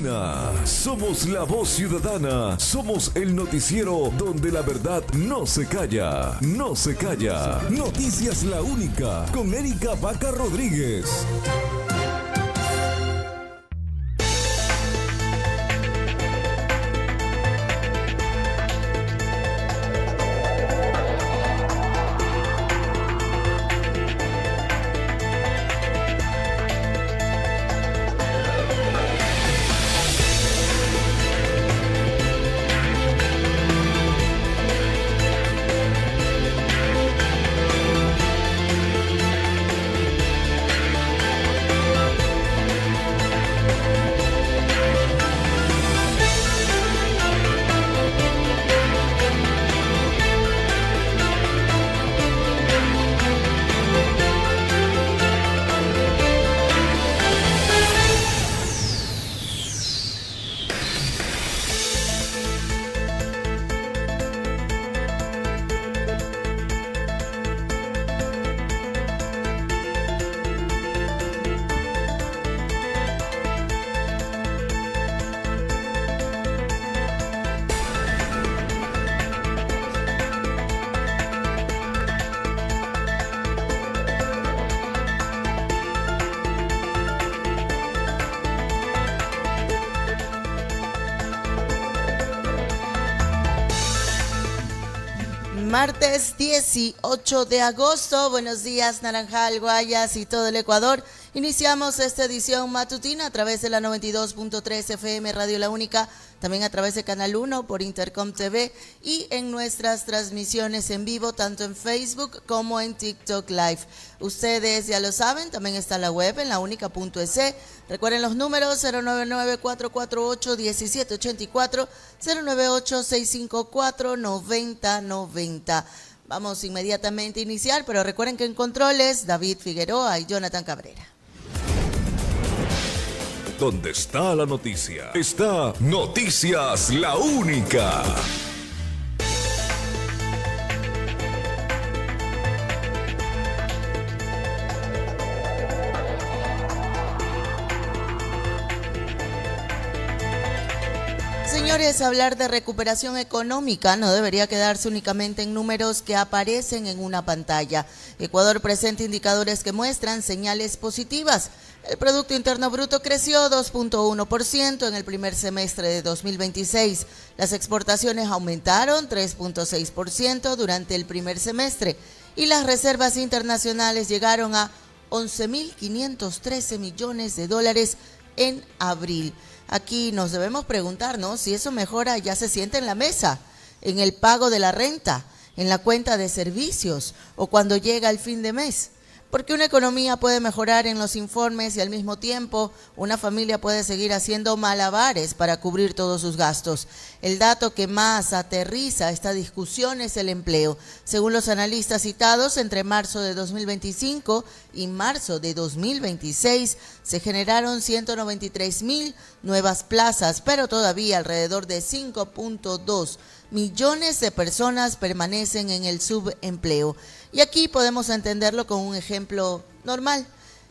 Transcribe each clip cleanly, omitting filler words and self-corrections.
Tribuna. Somos la voz ciudadana. Somos el noticiero donde la verdad no se calla. No se calla. Noticias La Única con Erika Vaca Rodríguez. Martes 18 de agosto, buenos días Naranjal, Guayas y todo el Ecuador. Iniciamos esta edición matutina a través de la 92.3 FM Radio La Única, también a través de Canal 1 por Intercom TV y en nuestras transmisiones en vivo tanto en Facebook como en TikTok Live. Ustedes ya lo saben, también está la web en launica.es. Recuerden los números 099-448-1784, 098-654-9090. Vamos inmediatamente a iniciar, pero recuerden que en controles David Figueroa y Jonathan Cabrera. ¿Dónde está la noticia? Está Noticias La Única. Señores, hablar de recuperación económica no debería quedarse únicamente en números que aparecen en una pantalla. Ecuador presenta indicadores que muestran señales positivas. El Producto Interno Bruto creció 2.1% en el primer semestre de 2026. Las exportaciones aumentaron 3.6% durante el primer semestre y las reservas internacionales llegaron a 11.513 millones de dólares en abril. Aquí nos debemos preguntarnos si eso mejora ya se siente en la mesa, en el pago de la renta, en la cuenta de servicios o cuando llega el fin de mes. Porque una economía puede mejorar en los informes y al mismo tiempo una familia puede seguir haciendo malabares para cubrir todos sus gastos. El dato que más aterriza esta discusión es el empleo. Según los analistas citados, entre marzo de 2025 y marzo de 2026 se generaron 193.000 nuevas plazas, pero todavía alrededor de 5.2 millones de personas permanecen en el subempleo. Y aquí podemos entenderlo con un ejemplo normal.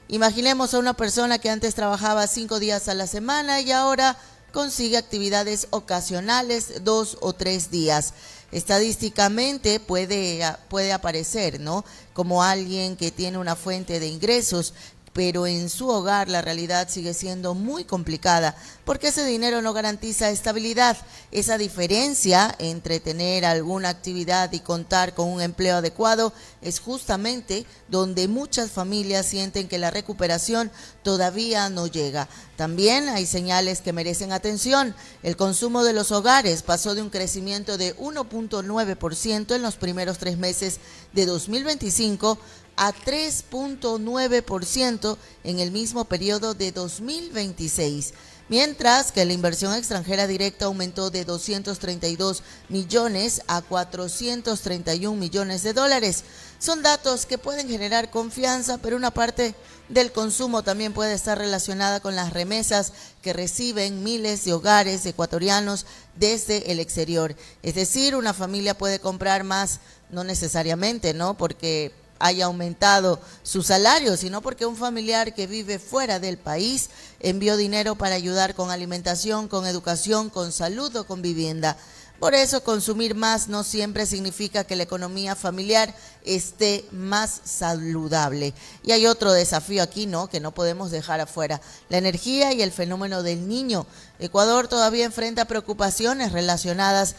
Imaginemos a una persona que antes trabajaba 5 días a la semana y ahora consigue actividades ocasionales 2 o 3 días. Estadísticamente puede aparecer, ¿no?, como alguien que tiene una fuente de ingresos, pero en su hogar la realidad sigue siendo muy complicada porque ese dinero no garantiza estabilidad. Esa diferencia entre tener alguna actividad y contar con un empleo adecuado es justamente donde muchas familias sienten que la recuperación todavía no llega. También hay señales que merecen atención. El consumo de los hogares pasó de un crecimiento de 1.9% en los primeros 3 meses de 2025 a 3.9% en el mismo periodo de 2026, mientras que la inversión extranjera directa aumentó de 232 millones a 431 millones de dólares. Son datos que pueden generar confianza, pero una parte del consumo también puede estar relacionada con las remesas que reciben miles de hogares ecuatorianos desde el exterior. Es decir, una familia puede comprar más, no necesariamente, ¿no?, porque haya aumentado su salario, sino porque un familiar que vive fuera del país envió dinero para ayudar con alimentación, con educación, con salud o con vivienda. Por eso, consumir más no siempre significa que la economía familiar esté más saludable. Y hay otro desafío aquí, ¿no?, que no podemos dejar afuera: la energía y el fenómeno del Niño. Ecuador todavía enfrenta preocupaciones relacionadas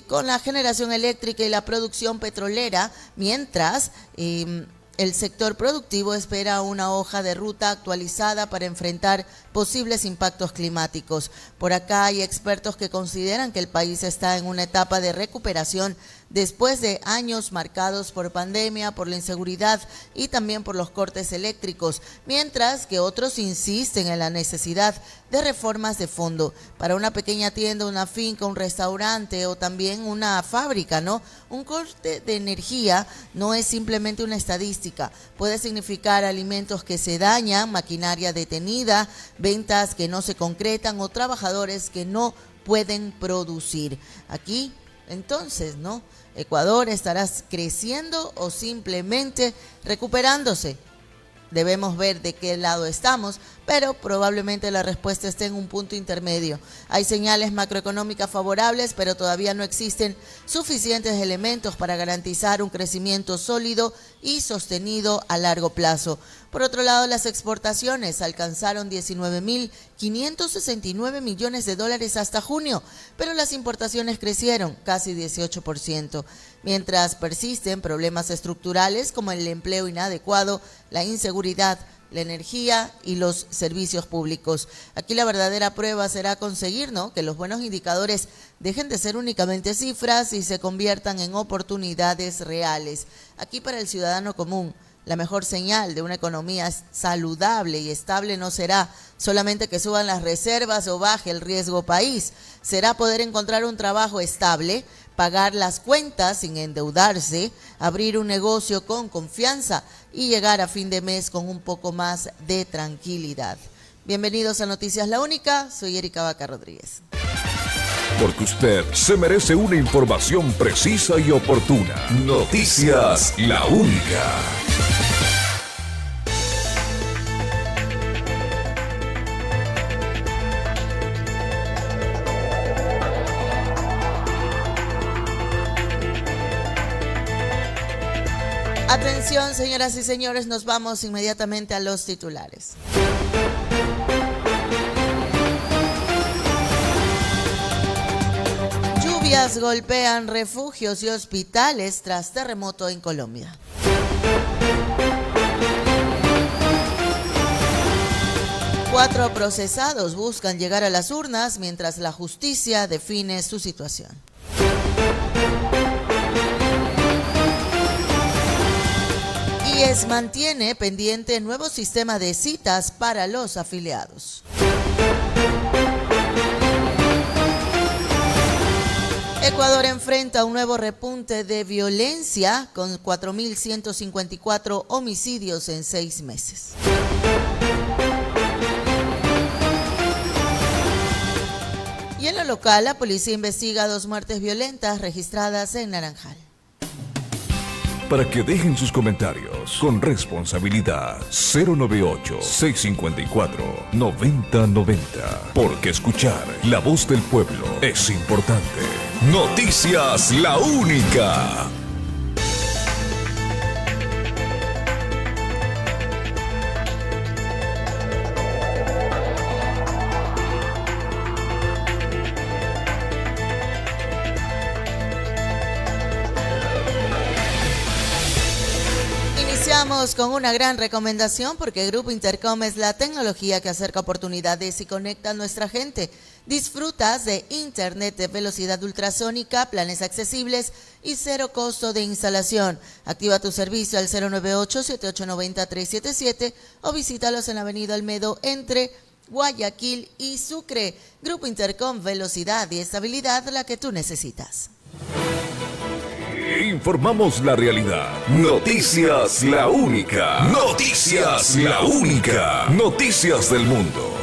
con la generación eléctrica y la producción petrolera, mientras el sector productivo espera una hoja de ruta actualizada para enfrentar posibles impactos climáticos. Por acá hay expertos que consideran que el país está en una etapa de recuperación después de años marcados por pandemia, por la inseguridad y también por los cortes eléctricos, mientras que otros insisten en la necesidad de reformas de fondo para una pequeña tienda, una finca, un restaurante o también una fábrica, ¿no? Un corte de energía no es simplemente una estadística, puede significar alimentos que se dañan, maquinaria detenida, ventas que no se concretan o trabajadores que no pueden producir. Aquí, entonces, ¿no?, ¿Ecuador estará creciendo o simplemente recuperándose? Debemos ver de qué lado estamos, pero probablemente la respuesta esté en un punto intermedio. Hay señales macroeconómicas favorables, pero todavía no existen suficientes elementos para garantizar un crecimiento sólido y sostenido a largo plazo. Por otro lado, las exportaciones alcanzaron 19.569 millones de dólares hasta junio, pero las importaciones crecieron casi 18%, mientras persisten problemas estructurales como el empleo inadecuado, la inseguridad, la energía y los servicios públicos. Aquí la verdadera prueba será conseguir, ¿no?, que los buenos indicadores dejen de ser únicamente cifras y se conviertan en oportunidades reales. Aquí, para el ciudadano común, la mejor señal de una economía saludable y estable no será solamente que suban las reservas o baje el riesgo país, será poder encontrar un trabajo estable, pagar las cuentas sin endeudarse, abrir un negocio con confianza y llegar a fin de mes con un poco más de tranquilidad. Bienvenidos a Noticias La Única, soy Erika Vaca Rodríguez. Porque usted se merece una información precisa y oportuna. Noticias La Única. Atención, señoras y señores, nos vamos inmediatamente a los titulares. Lluvias golpean refugios y hospitales tras terremoto en Colombia. Cuatro procesados buscan llegar a las urnas mientras la justicia define su situación. IES mantiene pendiente nuevo sistema de citas para los afiliados. Ecuador enfrenta un nuevo repunte de violencia con 4.154 homicidios en 6 meses. Y en lo local, la policía investiga 2 muertes violentas registradas en Naranjal. Para que dejen sus comentarios con responsabilidad. 098-654-9090. Porque escuchar la voz del pueblo es importante. Noticias La Única. Iniciamos con una gran recomendación porque Grupo Intercom es la tecnología que acerca oportunidades y conecta a nuestra gente. Disfrutas de internet de velocidad ultrasónica, planes accesibles y cero costo de instalación. Activa tu servicio al 098-7890-377 o visítalos en la avenida Almedo entre Guayaquil y Sucre. Grupo Intercom, velocidad y estabilidad, la que tú necesitas. Informamos la realidad. Noticias La Única. Noticias La Única. Noticias del mundo.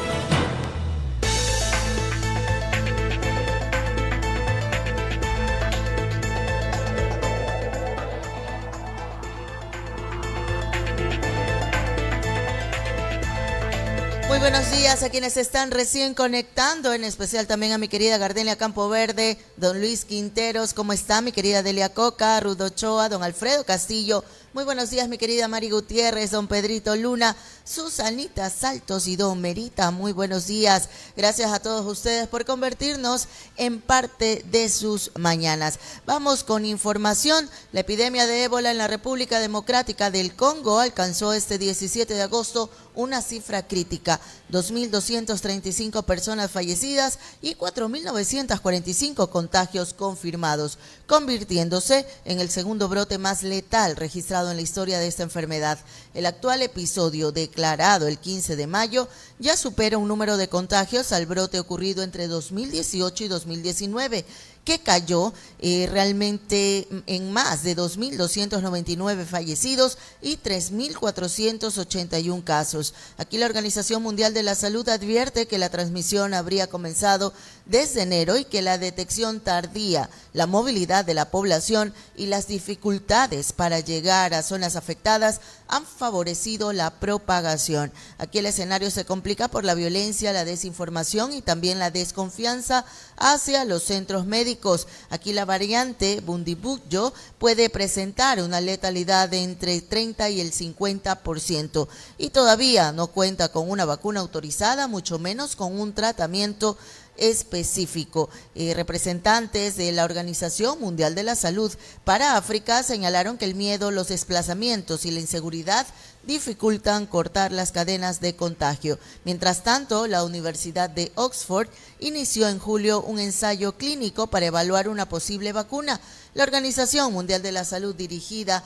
buenos días a quienes se están recién conectando, en especial también a mi querida Gardenia Campoverde, don Luis Quinteros, ¿cómo está mi querida Delia Coca, Ruth Ochoa, don Alfredo Castillo? Muy buenos días mi querida Mari Gutiérrez, don Pedrito Luna, Susanita Saltos y don Merita, muy buenos días. Gracias a todos ustedes por convertirnos en parte de sus mañanas. Vamos con información. La epidemia de ébola en la República Democrática del Congo alcanzó este 17 de agosto una cifra crítica, 2.235 personas fallecidas y 4.945 contagios confirmados, convirtiéndose en el segundo brote más letal registrado en la historia de esta enfermedad. El actual episodio, declarado el 15 de mayo, ya supera un número de contagios al brote ocurrido entre 2018 y 2019, que cayó realmente en más de 2.299 fallecidos y 3.481 casos. Aquí la Organización Mundial de la Salud advierte que la transmisión habría comenzado desde enero y que la detección tardía, la movilidad de la población y las dificultades para llegar a zonas afectadas han favorecido la propagación. Aquí el escenario se complica por la violencia, la desinformación y también la desconfianza hacia los centros médicos. Aquí la variante Bundibugyo puede presentar una letalidad de entre 30 y el 50% y todavía no cuenta con una vacuna autorizada, mucho menos con un tratamiento específico. Representantes de la Organización Mundial de la Salud para África señalaron que el miedo, los desplazamientos y la inseguridad dificultan cortar las cadenas de contagio. Mientras tanto, la Universidad de Oxford inició en julio un ensayo clínico para evaluar una posible vacuna. La Organización Mundial de la Salud, dirigida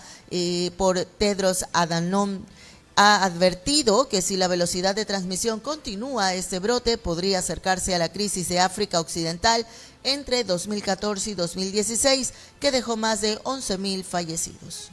por Tedros Adhanom, ha advertido que si la velocidad de transmisión continúa, este brote podría acercarse a la crisis de África Occidental entre 2014 y 2016, que dejó más de 11.000 fallecidos.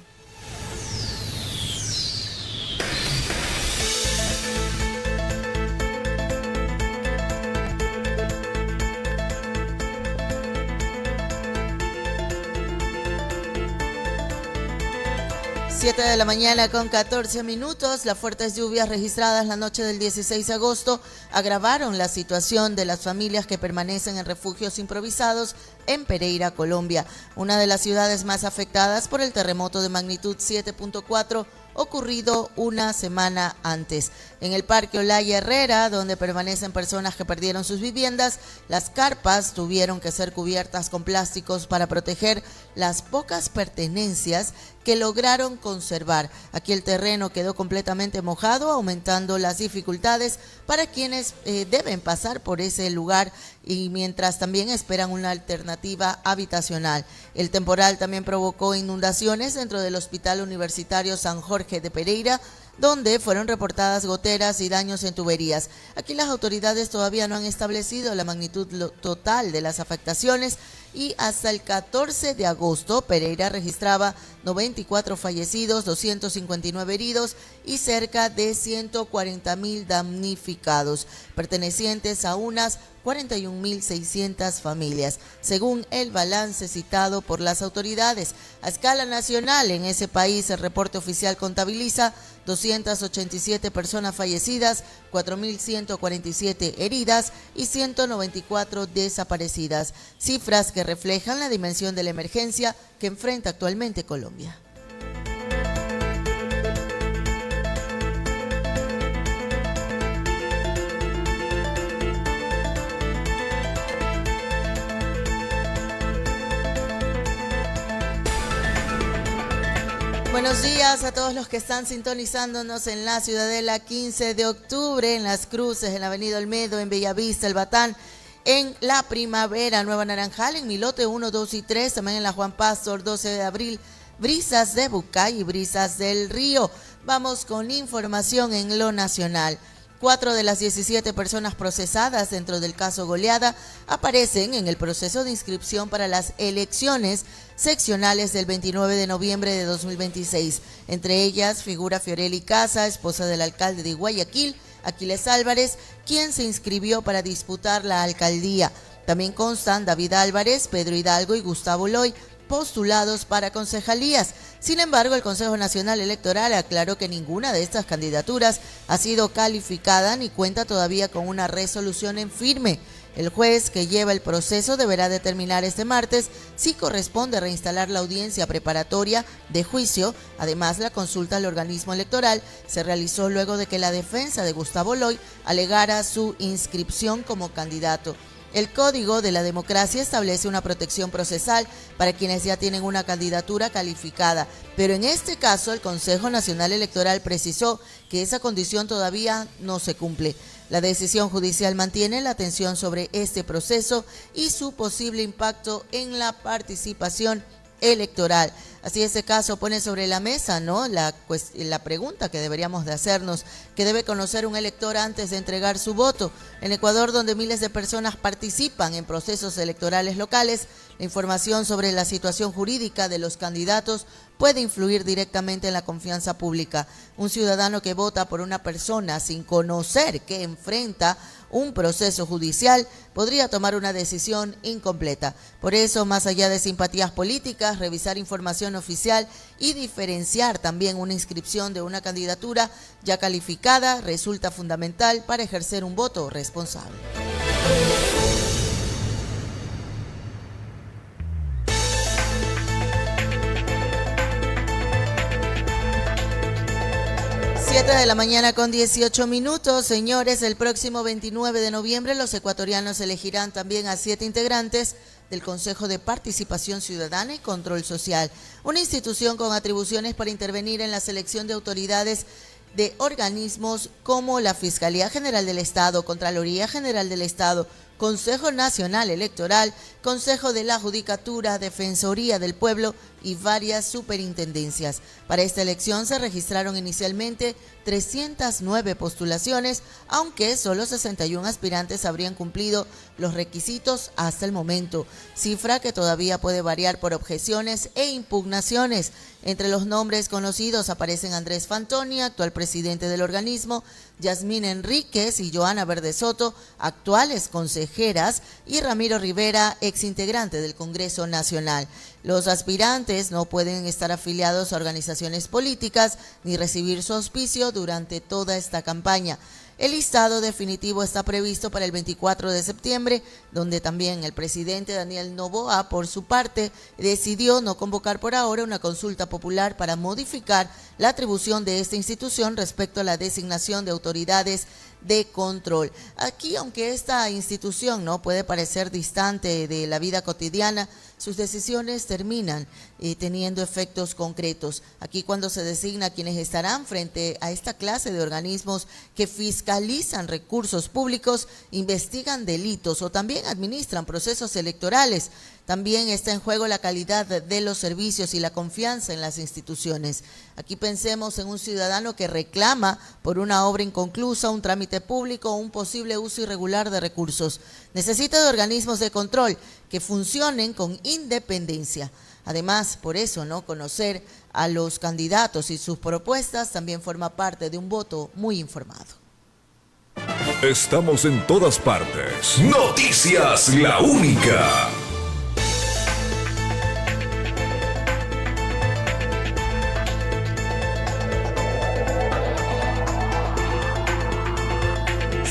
De la mañana con 14 minutos. Las fuertes lluvias registradas la noche del 16 de agosto agravaron la situación de las familias que permanecen en refugios improvisados en Pereira, Colombia, una de las ciudades más afectadas por el terremoto de magnitud 7.4 ocurrido una semana antes. En el Parque Olaya Herrera, donde permanecen personas que perdieron sus viviendas, las carpas tuvieron que ser cubiertas con plásticos para proteger las pocas pertenencias que lograron conservar. Aquí el terreno quedó completamente mojado, aumentando las dificultades para quienes deben pasar por ese lugar y mientras también esperan una alternativa habitacional. El temporal también provocó inundaciones dentro del Hospital Universitario San Jorge de Pereira, donde fueron reportadas goteras y daños en tuberías. Aquí las autoridades todavía no han establecido la magnitud total de las afectaciones y hasta el 14 de agosto Pereira registraba 94 fallecidos, 259 heridos y cerca de 140.000 damnificados, pertenecientes a unas 41.600 familias, según el balance citado por las autoridades. A escala nacional, en ese país, el reporte oficial contabiliza 287 personas fallecidas, 4.147 heridas y 194 desaparecidas, cifras que reflejan la dimensión de la emergencia que enfrenta actualmente Colombia. Buenos días a todos los que están sintonizándonos en la Ciudadela 15 de octubre, en Las Cruces, en la Avenida Olmedo, en Bellavista, El Batán, en La Primavera, Nueva Naranjal, en Milote 1, 2 y 3, también en la Juan Pastor 12 de abril, Brisas de Bucay y Brisas del Río. Vamos con información en lo nacional. 4 de las 17 personas procesadas dentro del caso Goleada aparecen en el proceso de inscripción para las elecciones seccionales del 29 de noviembre de 2026. Entre ellas figura Fiorelli Casa, esposa del alcalde de Guayaquil, Aquiles Álvarez, quien se inscribió para disputar la alcaldía. También constan David Álvarez, Pedro Hidalgo y Gustavo Loy, postulados para concejalías. Sin embargo, el Consejo Nacional Electoral aclaró que ninguna de estas candidaturas ha sido calificada ni cuenta todavía con una resolución en firme. El juez que lleva el proceso deberá determinar este martes si corresponde reinstalar la audiencia preparatoria de juicio. Además, la consulta al organismo electoral se realizó luego de que la defensa de Gustavo Loy alegara su inscripción como candidato. El Código de la Democracia establece una protección procesal para quienes ya tienen una candidatura calificada, pero en este caso el Consejo Nacional Electoral precisó que esa condición todavía no se cumple. La decisión judicial mantiene la atención sobre este proceso y su posible impacto en la participación electoral. Así este caso pone sobre la mesa, ¿no?, la pregunta que deberíamos de hacernos, que debe conocer un elector antes de entregar su voto. En Ecuador, donde miles de personas participan en procesos electorales locales, la información sobre la situación jurídica de los candidatos puede influir directamente en la confianza pública. Un ciudadano que vota por una persona sin conocer que enfrenta un proceso judicial podría tomar una decisión incompleta. Por eso, más allá de simpatías políticas, revisar información oficial y diferenciar también una inscripción de una candidatura ya calificada resulta fundamental para ejercer un voto responsable. 7 de la mañana con 18 minutos. Señores, el próximo 29 de noviembre los ecuatorianos elegirán también a 7 integrantes del Consejo de Participación Ciudadana y Control Social, una institución con atribuciones para intervenir en la selección de autoridades de organismos como la Fiscalía General del Estado, Contraloría General del Estado, Consejo Nacional Electoral, Consejo de la Judicatura, Defensoría del Pueblo y varias superintendencias. Para esta elección se registraron inicialmente 309 postulaciones, aunque solo 61 aspirantes habrían cumplido los requisitos hasta el momento, cifra que todavía puede variar por objeciones e impugnaciones. Entre los nombres conocidos aparecen Andrés Fantoni, actual presidente del organismo, Yasmín Enríquez y Joana Verde Soto, actuales consejeras, y Ramiro Rivera, exintegrante del Congreso Nacional. Los aspirantes no pueden estar afiliados a organizaciones políticas ni recibir su auspicio durante toda esta campaña. El listado definitivo está previsto para el 24 de septiembre, donde también el presidente Daniel Noboa, por su parte, decidió no convocar por ahora una consulta popular para modificar la atribución de esta institución respecto a la designación de autoridades de control. Aquí, aunque esta institución no puede parecer distante de la vida cotidiana, sus decisiones terminan teniendo efectos concretos. Aquí, cuando se designa quienes estarán frente a esta clase de organismos que fiscalizan recursos públicos, investigan delitos o también administran procesos electorales, también está en juego la calidad de los servicios y la confianza en las instituciones. Aquí pensemos en un ciudadano que reclama por una obra inconclusa, un trámite público o un posible uso irregular de recursos. Necesita de organismos de control que funcionen con independencia. Además, por eso, ¿no?, conocer a los candidatos y sus propuestas también forma parte de un voto muy informado. Estamos en todas partes. Noticias La Única.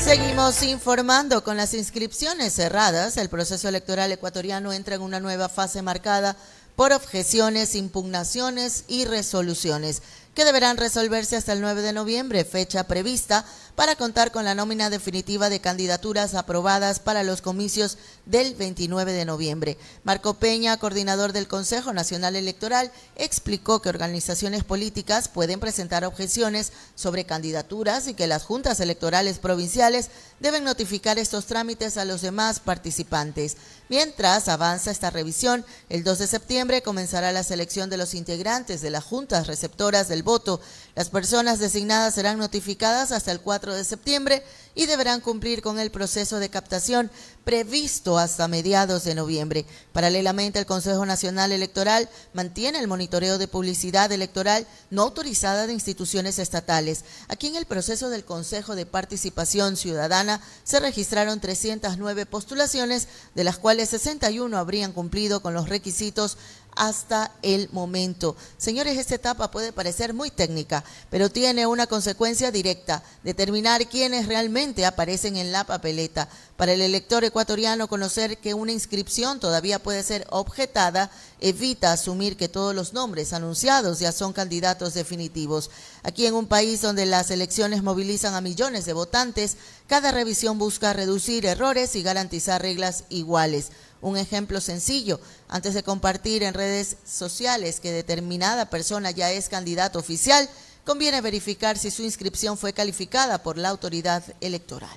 Seguimos informando. Con las inscripciones cerradas, el proceso electoral ecuatoriano entra en una nueva fase marcada por objeciones, impugnaciones y resoluciones que deberán resolverse hasta el 9 de noviembre, fecha prevista para contar con la nómina definitiva de candidaturas aprobadas para los comicios del 29 de noviembre. Marco Peña, coordinador del Consejo Nacional Electoral, explicó que organizaciones políticas pueden presentar objeciones sobre candidaturas y que las juntas electorales provinciales deben notificar estos trámites a los demás participantes. Mientras avanza esta revisión, el 2 de septiembre comenzará la selección de los integrantes de las juntas receptoras del voto. Las personas designadas serán notificadas hasta el 4 de septiembre y deberán cumplir con el proceso de captación previsto hasta mediados de noviembre. Paralelamente, el Consejo Nacional Electoral mantiene el monitoreo de publicidad electoral no autorizada de instituciones estatales. Aquí en el proceso del Consejo de Participación Ciudadana se registraron 309 postulaciones, de las cuales 61 habrían cumplido con los requisitos hasta el momento. Señores, esta etapa puede parecer muy técnica, pero tiene una consecuencia directa: determinar quiénes realmente aparecen en la papeleta. Para el elector ecuatoriano, conocer que una inscripción todavía puede ser objetada evita asumir que todos los nombres anunciados ya son candidatos definitivos. Aquí, en un país donde las elecciones movilizan a millones de votantes, cada revisión busca reducir errores y garantizar reglas iguales. Un ejemplo sencillo: antes de compartir en redes sociales que determinada persona ya es candidato oficial, conviene verificar si su inscripción fue calificada por la autoridad electoral.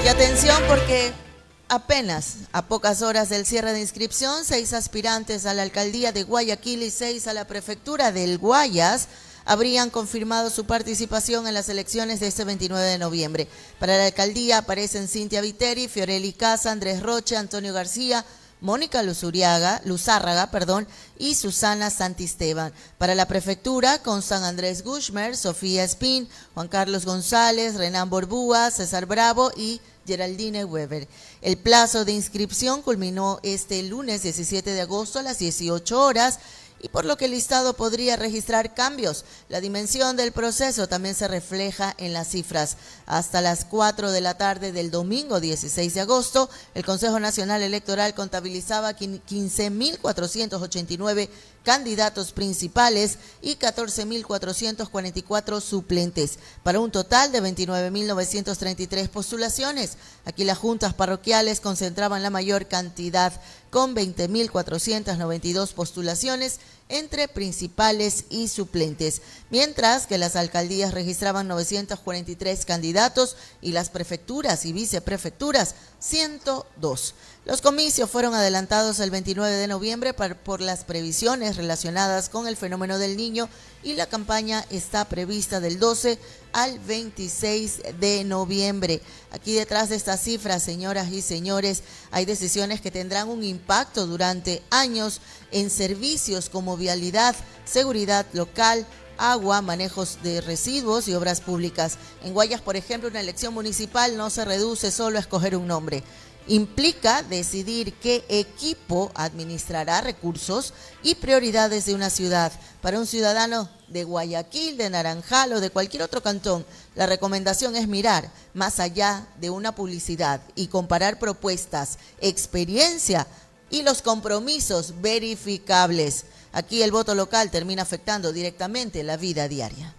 Y atención, porque apenas a pocas horas del cierre de inscripción, 6 aspirantes a la alcaldía de Guayaquil y 6 a la prefectura del Guayas habrían confirmado su participación en las elecciones de este 29 de noviembre. Para la alcaldía aparecen Cintia Viteri, Fiorelli Casa, Andrés Rocha, Antonio García, Mónica Luzárraga, y Susana Santisteban. Para la prefectura constan Andrés Gushmer, Sofía Espín, Juan Carlos González, Renan Borbúa, César Bravo y Geraldine Weber. El plazo de inscripción culminó este lunes 17 de agosto a las 18 horas, y por lo que el listado podría registrar cambios. La dimensión del proceso también se refleja en las cifras. Hasta las 4 de la tarde del domingo 16 de agosto, el Consejo Nacional Electoral contabilizaba 15.489 candidatos principales y 14.444 suplentes, para un total de 29.933 postulaciones. Aquí las juntas parroquiales concentraban la mayor cantidad, con 20.492 postulaciones entre principales y suplentes, mientras que las alcaldías registraban 943 candidatos y las prefecturas y viceprefecturas 102. Los comicios fueron adelantados el 29 de noviembre por las previsiones relacionadas con el fenómeno del Niño, y la campaña está prevista del 12 al 26 de noviembre. Aquí detrás de estas cifras, señoras y señores, hay decisiones que tendrán un impacto durante años en servicios como vialidad, seguridad local, agua, manejos de residuos y obras públicas. En Guayas, por ejemplo, una elección municipal no se reduce solo a escoger un nombre. Implica decidir qué equipo administrará recursos y prioridades de una ciudad. Para un ciudadano de Guayaquil, de Naranjal o de cualquier otro cantón, la recomendación es mirar más allá de una publicidad y comparar propuestas, experiencia y los compromisos verificables. Aquí el voto local termina afectando directamente la vida diaria.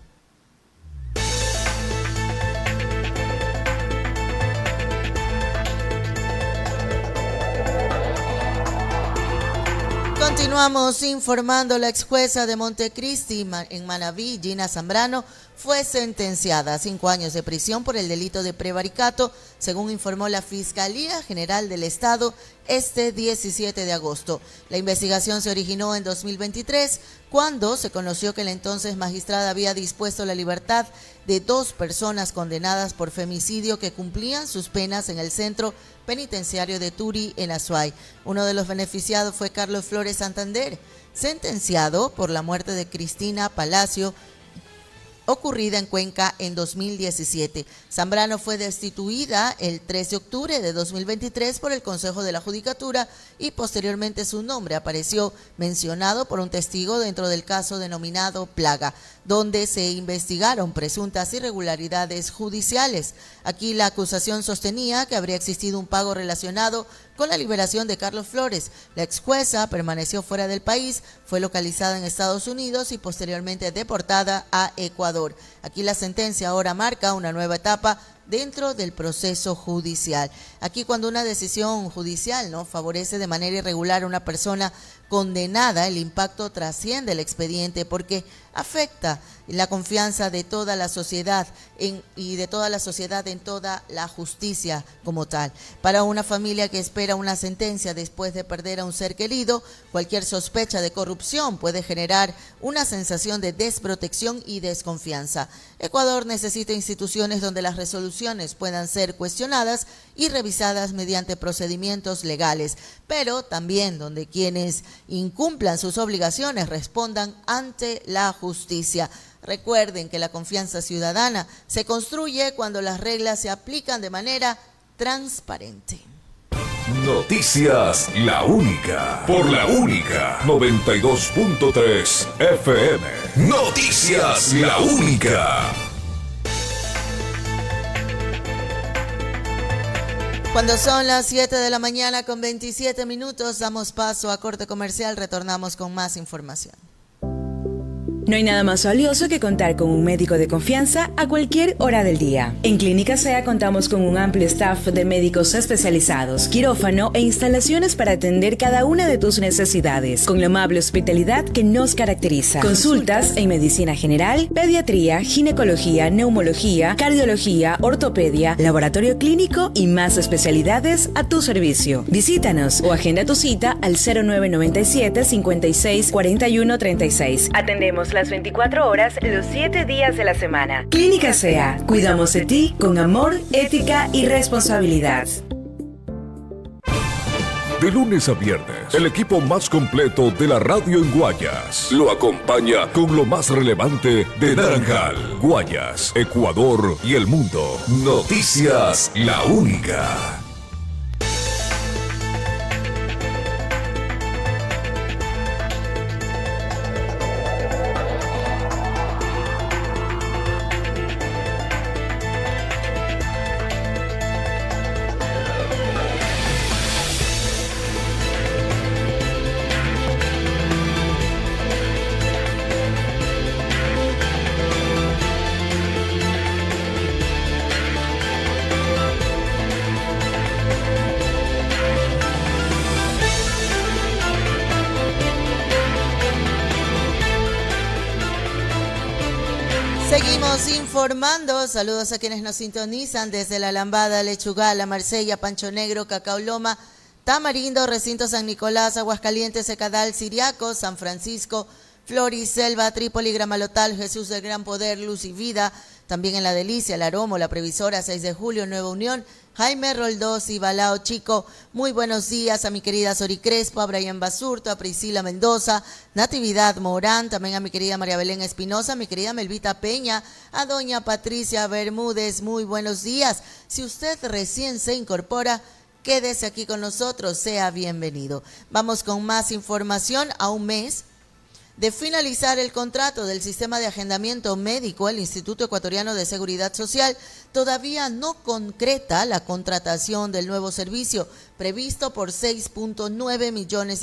Continuamos informando. La ex jueza de Montecristi en Manabí, Gina Zambrano, fue sentenciada a 5 años de prisión por el delito de prevaricato, según informó la Fiscalía General del Estado este 17 de agosto. La investigación se originó en 2023, cuando se conoció que la entonces magistrada había dispuesto la libertad de 2 personas condenadas por femicidio que cumplían sus penas en el centro penitenciario de Turi, en Azuay. Uno de los beneficiados fue Carlos Flores Santander, sentenciado por la muerte de Cristina Palacio, ocurrida en Cuenca en 2017. Zambrano fue destituida el 3 de octubre de 2023 por el Consejo de la Judicatura, y posteriormente su nombre apareció mencionado por un testigo dentro del caso denominado Plaga, donde se investigaron presuntas irregularidades judiciales. Aquí la acusación sostenía que habría existido un pago relacionado con la liberación de Carlos Flores. La ex jueza permaneció fuera del país, fue localizada en Estados Unidos y posteriormente deportada a Ecuador. Aquí la sentencia ahora marca una nueva etapa dentro del proceso judicial. Aquí cuando una decisión judicial no favorece de manera irregular a una persona condenada, el impacto trasciende el expediente porque afecta la confianza de toda la sociedad en toda la justicia como tal. Para una familia que espera una sentencia después de perder a un ser querido, cualquier sospecha de corrupción puede generar una sensación de desprotección y desconfianza. Ecuador necesita instituciones donde las resoluciones puedan ser cuestionadas y revisadas mediante procedimientos legales, pero también donde quienes incumplan sus obligaciones respondan ante la justicia. Recuerden que la confianza ciudadana se construye cuando las reglas se aplican de manera transparente. Noticias La Única, por La Única 92.3 FM. Noticias La Única. Cuando son las 7 de la mañana con 27 minutos, damos paso a corte comercial, retornamos con más información. No hay nada más valioso que contar con un médico de confianza a cualquier hora del día. En Clínica SEA contamos con un amplio staff de médicos especializados, quirófano e instalaciones para atender cada una de tus necesidades, con la amable hospitalidad que nos caracteriza. Consultas en medicina general, pediatría, ginecología, neumología, cardiología, ortopedia, laboratorio clínico y más especialidades a tu servicio. Visítanos o agenda tu cita al 0997 56 41 36. Atendemos las 24 horas, los 7 días de la semana. Clínica SEA. Cuidamos de ti con amor, ética y responsabilidad. De lunes a viernes, el equipo más completo de la radio en Guayas lo acompaña con lo más relevante de Naranjal, Guayas, Ecuador y el mundo. Noticias La Única. Seguimos informando. Saludos a quienes nos sintonizan desde La Lambada, Lechuga, La Marsella, Pancho Negro, Cacaoloma, Tamarindo, Recinto San Nicolás, Aguascalientes, Ecadal, Siriaco, San Francisco, Floriselva, Trípoli, Gramalotal, Jesús del Gran Poder, Luz y Vida. También en La Delicia, La Aromo, La Previsora, 6 de julio, Nueva Unión, Jaime Roldós y Balao Chico. Muy buenos días a mi querida Sori Crespo, a Brian Basurto, a Priscila Mendoza, Natividad Morán, también a mi querida María Belén Espinosa, a mi querida Melvita Peña, a doña Patricia Bermúdez. Muy buenos días. Si usted recién se incorpora, quédese aquí con nosotros, sea bienvenido. Vamos con más información. A un mes de finalizar el contrato del sistema de agendamiento médico, el Instituto Ecuatoriano de Seguridad Social todavía no concreta la contratación del nuevo servicio previsto por $6.9 millones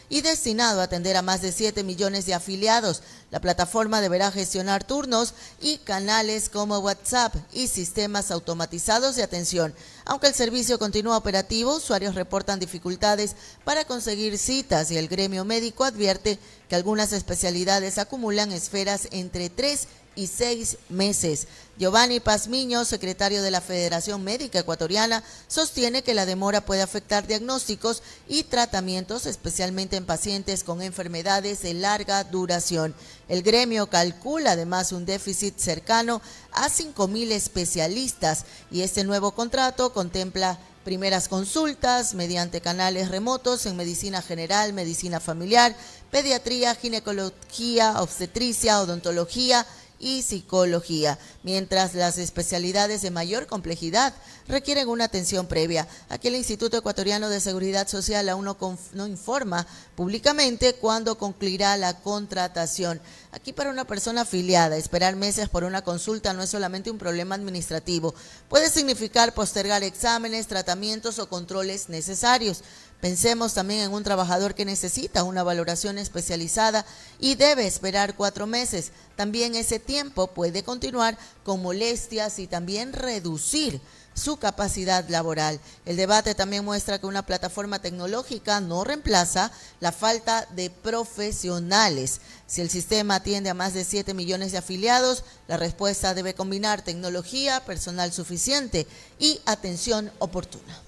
y destinado a atender a más de 7 millones de afiliados. La plataforma deberá gestionar turnos y canales como WhatsApp y sistemas automatizados de atención. Aunque el servicio continúa operativo, usuarios reportan dificultades para conseguir citas y el gremio médico advierte que algunas especialidades acumulan esferas entre 3 y 6 meses. Giovanni Pazmiño, secretario de la Federación Médica Ecuatoriana, sostiene que la demora puede afectar diagnósticos y tratamientos, especialmente en pacientes con enfermedades de larga duración. El gremio calcula además un déficit cercano a 5.000 especialistas y este nuevo contrato contempla primeras consultas mediante canales remotos en medicina general, medicina familiar, pediatría, ginecología, obstetricia, odontología y psicología, mientras las especialidades de mayor complejidad requieren una atención previa. Aquí el Instituto Ecuatoriano de Seguridad Social aún no informa públicamente cuándo concluirá la contratación. Aquí para una persona afiliada, esperar meses por una consulta no es solamente un problema administrativo, puede significar postergar exámenes, tratamientos o controles necesarios. Pensemos también en un trabajador que necesita una valoración especializada y debe esperar 4 meses. También ese tiempo puede continuar con molestias y también reducir su capacidad laboral. El debate también muestra que una plataforma tecnológica no reemplaza la falta de profesionales. Si el sistema atiende a más de 7 millones de afiliados, la respuesta debe combinar tecnología, personal suficiente y atención oportuna.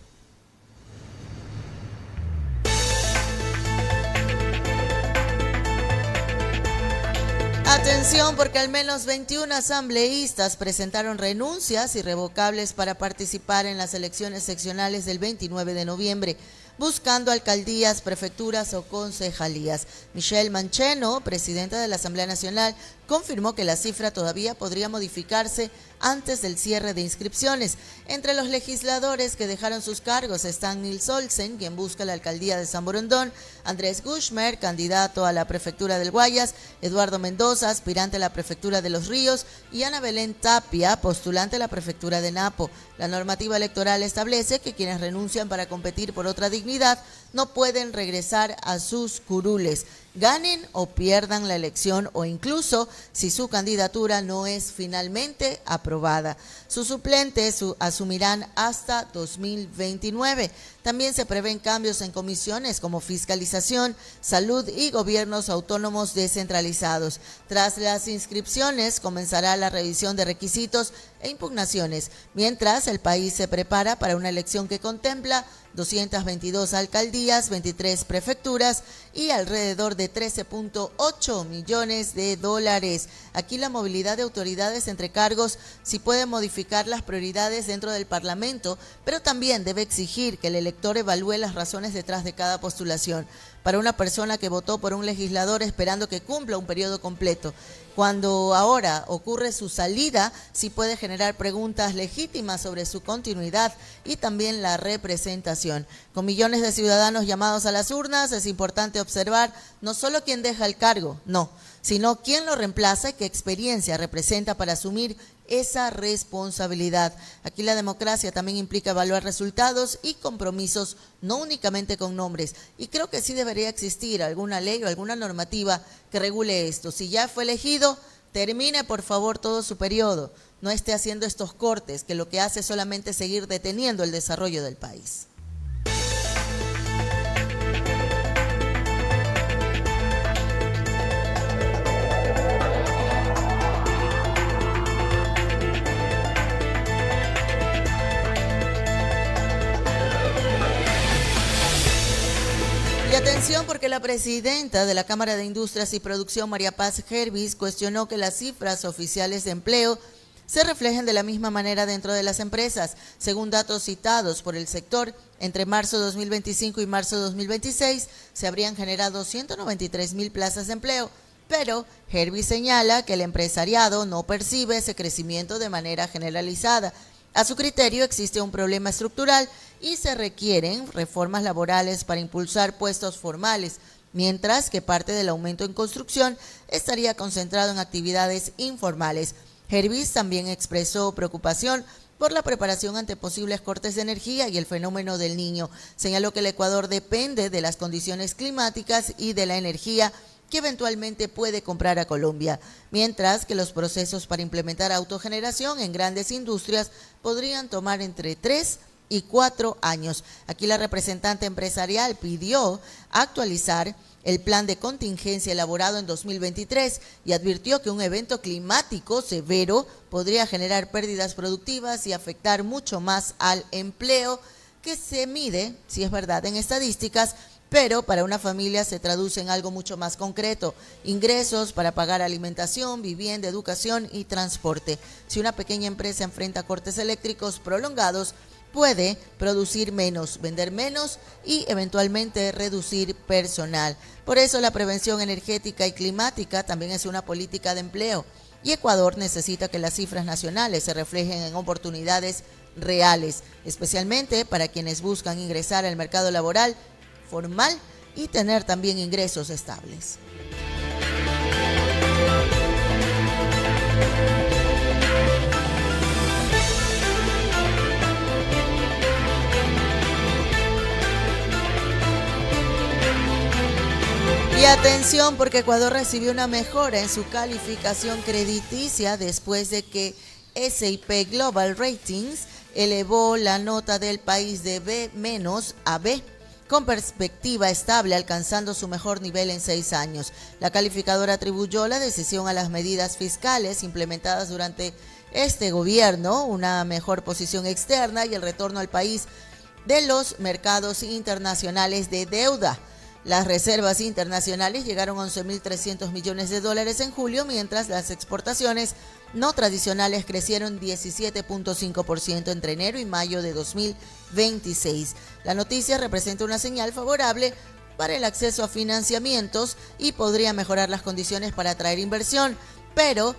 Atención, porque al menos 21 asambleístas presentaron renuncias irrevocables para participar en las elecciones seccionales del 29 de noviembre, buscando alcaldías, prefecturas o concejalías. Michelle Mancheno, presidenta de la Asamblea Nacional, confirmó que la cifra todavía podría modificarse antes del cierre de inscripciones. Entre los legisladores que dejaron sus cargos están Nils Olsen, quien busca la alcaldía de San Borondón, Andrés Gushmer, candidato a la prefectura del Guayas, Eduardo Mendoza, aspirante a la prefectura de Los Ríos, y Ana Belén Tapia, postulante a la prefectura de Napo. La normativa electoral establece que quienes renuncian para competir por otra dignidad no pueden regresar a sus curules, ganen o pierdan la elección o incluso si su candidatura no es finalmente aprobada. Sus suplentes asumirán hasta 2029. También se prevén cambios en comisiones como fiscalización, salud y gobiernos autónomos descentralizados. Tras las inscripciones comenzará la revisión de requisitos e impugnaciones, mientras el país se prepara para una elección que contempla 222 alcaldías, 23 prefecturas y alrededor de 13.8 millones de dólares. Aquí la movilidad de autoridades entre cargos sí puede modificar las prioridades dentro del Parlamento, pero también debe exigir que el elector evalúe las razones detrás de cada postulación. Para una persona que votó por un legislador esperando que cumpla un periodo completo, cuando ahora ocurre su salida, sí puede generar preguntas legítimas sobre su continuidad y también la representación. Con millones de ciudadanos llamados a las urnas, es importante observar no solo quién deja el cargo, no, sino quién lo reemplaza y qué experiencia representa para asumir esa responsabilidad. Aquí la democracia también implica evaluar resultados y compromisos, no únicamente con nombres. Y creo que sí debería existir alguna ley o alguna normativa que regule esto. Si ya fue elegido, termine por favor todo su periodo. No esté haciendo estos cortes, que lo que hace es solamente seguir deteniendo el desarrollo del país. Y atención, porque la presidenta de la Cámara de Industrias y Producción, María Paz Hervis, cuestionó que las cifras oficiales de empleo se reflejen de la misma manera dentro de las empresas. Según datos citados por el sector, entre marzo 2025 y marzo 2026 se habrían generado 193,000 plazas de empleo, pero Hervis señala que el empresariado no percibe ese crecimiento de manera generalizada. A su criterio, existe un problema estructural y se requieren reformas laborales para impulsar puestos formales, mientras que parte del aumento en construcción estaría concentrado en actividades informales. Hervis también expresó preocupación por la preparación ante posibles cortes de energía y el fenómeno del Niño. Señaló que el Ecuador depende de las condiciones climáticas y de la energía que eventualmente puede comprar a Colombia, mientras que los procesos para implementar autogeneración en grandes industrias podrían tomar entre 3 y 4 años. Aquí la representante empresarial pidió actualizar el plan de contingencia elaborado en 2023 y advirtió que un evento climático severo podría generar pérdidas productivas y afectar mucho más al empleo, que se mide, si es verdad, en estadísticas, pero para una familia se traduce en algo mucho más concreto: ingresos para pagar alimentación, vivienda, educación y transporte. Si una pequeña empresa enfrenta cortes eléctricos prolongados, puede producir menos, vender menos y eventualmente reducir personal. Por eso la prevención energética y climática también es una política de empleo, y Ecuador necesita que las cifras nacionales se reflejen en oportunidades reales, especialmente para quienes buscan ingresar al mercado laboral formal y tener también ingresos estables. atención, porque Ecuador recibió una mejora en su calificación crediticia después de que S&P Global Ratings elevó la nota del país de B- a B, con perspectiva estable, alcanzando su mejor nivel en 6 años. La calificadora atribuyó la decisión a las medidas fiscales implementadas durante este gobierno, una mejor posición externa y el retorno al país de los mercados internacionales de deuda. Las reservas internacionales llegaron a 11.300 millones de dólares en julio, mientras las exportaciones no tradicionales crecieron 17.5% entre enero y mayo de 2026. La noticia representa una señal favorable para el acceso a financiamientos y podría mejorar las condiciones para atraer inversión, pero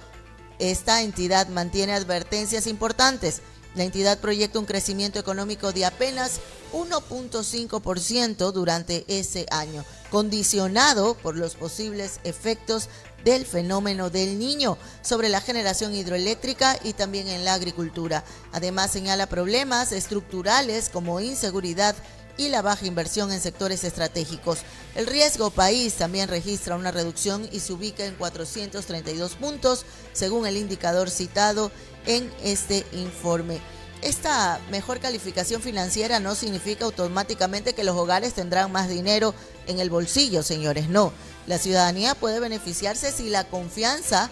esta entidad mantiene advertencias importantes. La entidad proyecta un crecimiento económico de apenas 1.5% durante ese año, condicionado por los posibles efectos del fenómeno del Niño sobre la generación hidroeléctrica y también en la agricultura. Además, señala problemas estructurales como inseguridad y la baja inversión en sectores estratégicos. El riesgo país también registra una reducción y se ubica en 432 puntos, según el indicador citado en este informe. Esta mejor calificación financiera no significa automáticamente que los hogares tendrán más dinero en el bolsillo, señores. No, la ciudadanía puede beneficiarse si la confianza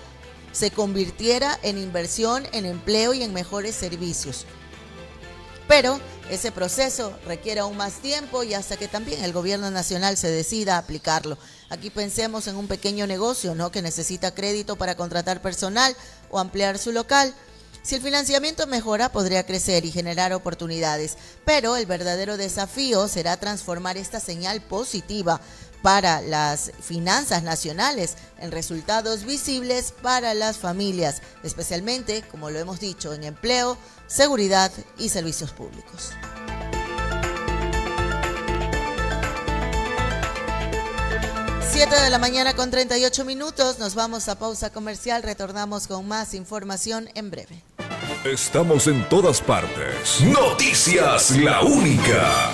se convirtiera en inversión, en empleo y en mejores servicios. Pero ese proceso requiere aún más tiempo y hasta que también el gobierno nacional se decida a aplicarlo. Aquí pensemos en un pequeño negocio, ¿no?, que necesita crédito para contratar personal o ampliar su local. Si el financiamiento mejora, podría crecer y generar oportunidades, pero el verdadero desafío será transformar esta señal positiva para las finanzas nacionales en resultados visibles para las familias, especialmente, como lo hemos dicho, en empleo, seguridad y servicios públicos. 7:38 a.m, nos vamos a pausa comercial, retornamos con más información en breve. Estamos en todas partes. Noticias La Única.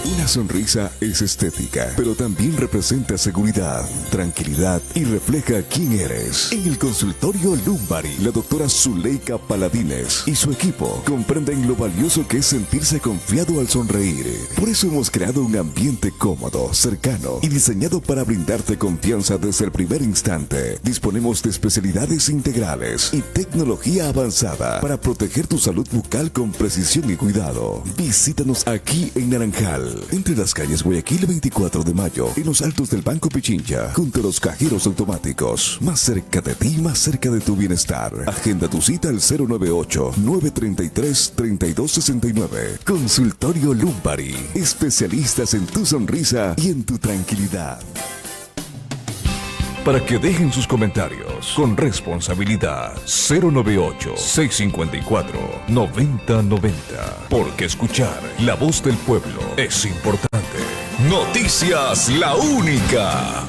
Una sonrisa es estética, pero también representa seguridad, tranquilidad y refleja quién eres. En el consultorio Lumbari, la doctora Zuleika Paladines y su equipo comprenden lo valioso que es sentirse confiado al sonreír. Por eso hemos creado un ambiente cómodo, cercano y diseñado para brindarte confianza desde el primer instante. Disponemos de especialidades integrales y tecnología avanzada para proteger tu salud bucal con precisión y cuidado. Visítanos aquí en Naranjal, entre las calles Guayaquil 24 de Mayo, en los altos del Banco Pichincha, junto a los cajeros automáticos. Más cerca de ti, más cerca de tu bienestar. Agenda tu cita al 098-933-3269. Consultorio Lumbari, especialistas en tu sonrisa y en tu tranquilidad. Para que dejen sus comentarios con responsabilidad. 098-654-9090. Porque escuchar la voz del pueblo es importante. Noticias La Única.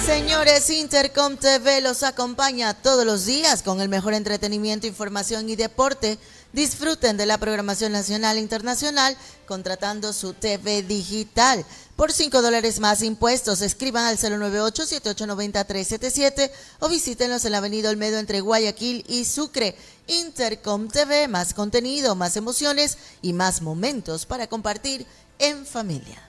Señores, Intercom TV los acompaña todos los días con el mejor entretenimiento, información y deporte. Disfruten de la programación nacional e internacional contratando su TV digital. Por $5 más impuestos, escriban al 098-7890-377 o visítenos en la avenida Olmedo entre Guayaquil y Sucre. Intercom TV, más contenido, más emociones y más momentos para compartir en familia.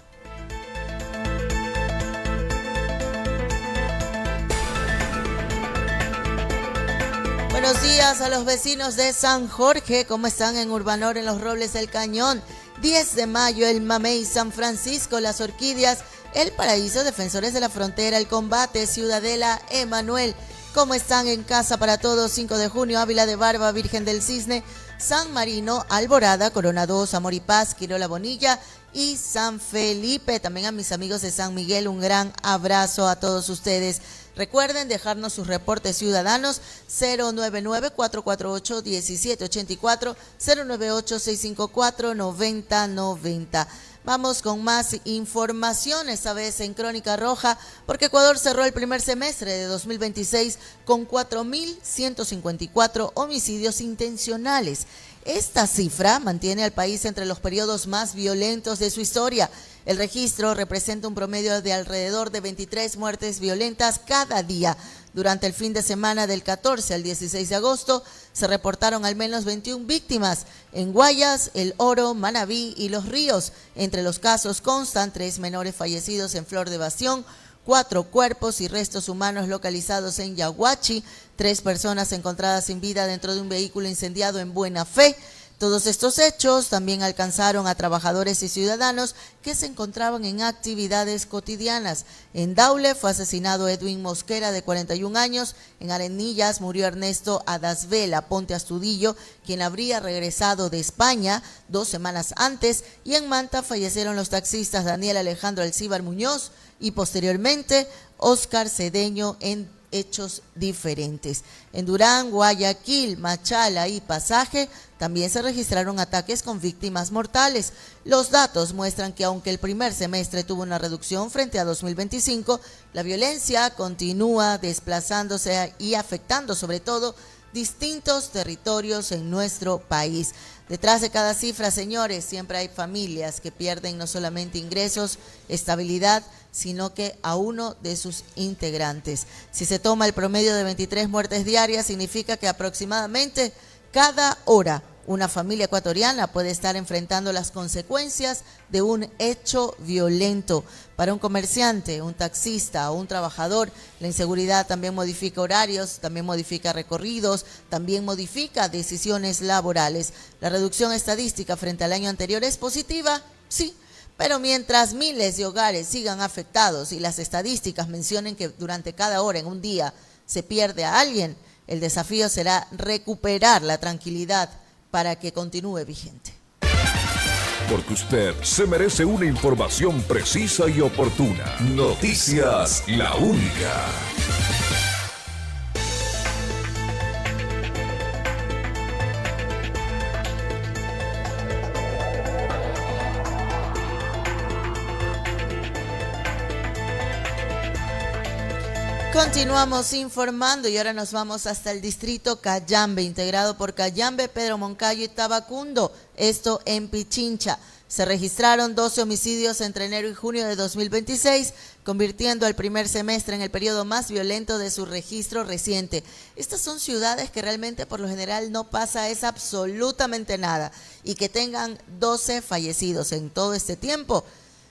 Buenos días a los vecinos de San Jorge, ¿cómo están en Urbanor, en Los Robles, El Cañón? 10 de mayo, El Mamey, San Francisco, Las Orquídeas, El Paraíso, Defensores de la Frontera, El Combate, Ciudadela, Emanuel. ¿Cómo están en Casa para Todos? 5 de junio, Ávila de Barba, Virgen del Cisne, San Marino, Alborada, Corona 2, Amor y Paz, Quirola Bonilla y San Felipe. También a mis amigos de San Miguel, un gran abrazo a todos ustedes. Recuerden dejarnos sus reportes ciudadanos 099-448-1784, 098-654-9090. Vamos con más información, esta vez en Crónica Roja, porque Ecuador cerró el primer semestre de 2026 con 4.154 homicidios intencionales. Esta cifra mantiene al país entre los periodos más violentos de su historia. El registro representa un promedio de alrededor de 23 muertes violentas cada día. Durante el fin de semana del 14 al 16 de agosto se reportaron al menos 21 víctimas en Guayas, El Oro, Manabí y Los Ríos. Entre los casos constan 3 menores fallecidos en Flor de Bastión, 4 cuerpos y restos humanos localizados en Yaguachi, 3 personas encontradas sin vida dentro de un vehículo incendiado en Buena Fe. Todos estos hechos también alcanzaron a trabajadores y ciudadanos que se encontraban en actividades cotidianas. En Daule fue asesinado Edwin Mosquera, de 41 años. En Arenillas murió Ernesto Adasvela Ponte Astudillo, quien habría regresado de España 2 semanas antes. Y en Manta fallecieron los taxistas Daniel Alejandro Alcíbar Muñoz y posteriormente Óscar Cedeño en hechos diferentes. En Durán, Guayaquil, Machala y Pasaje también se registraron ataques con víctimas mortales. Los datos muestran que aunque el primer semestre tuvo una reducción frente a 2025, la violencia continúa desplazándose y afectando sobre todo distintos territorios en nuestro país. Detrás de cada cifra, señores, siempre hay familias que pierden no solamente ingresos, estabilidad, sino que a uno de sus integrantes. Si se toma el promedio de 23 muertes diarias, significa que aproximadamente cada hora una familia ecuatoriana puede estar enfrentando las consecuencias de un hecho violento. Para un comerciante, un taxista o un trabajador, la inseguridad también modifica horarios, también modifica recorridos, también modifica decisiones laborales. La reducción estadística frente al año anterior es positiva, sí, pero mientras miles de hogares sigan afectados y las estadísticas mencionen que durante cada hora en un día se pierde a alguien, el desafío será recuperar la tranquilidad para que continúe vigente. Porque usted se merece una información precisa y oportuna. Noticias La Única. Continuamos informando y ahora nos vamos hasta el distrito Cayambe, integrado por Cayambe, Pedro Moncayo y Tabacundo, esto en Pichincha. Se registraron 12 homicidios entre enero y junio de 2026, convirtiendo el primer semestre en el periodo más violento de su registro reciente. Estas son ciudades que realmente por lo general no pasa es absolutamente nada, y que tengan 12 fallecidos en todo este tiempo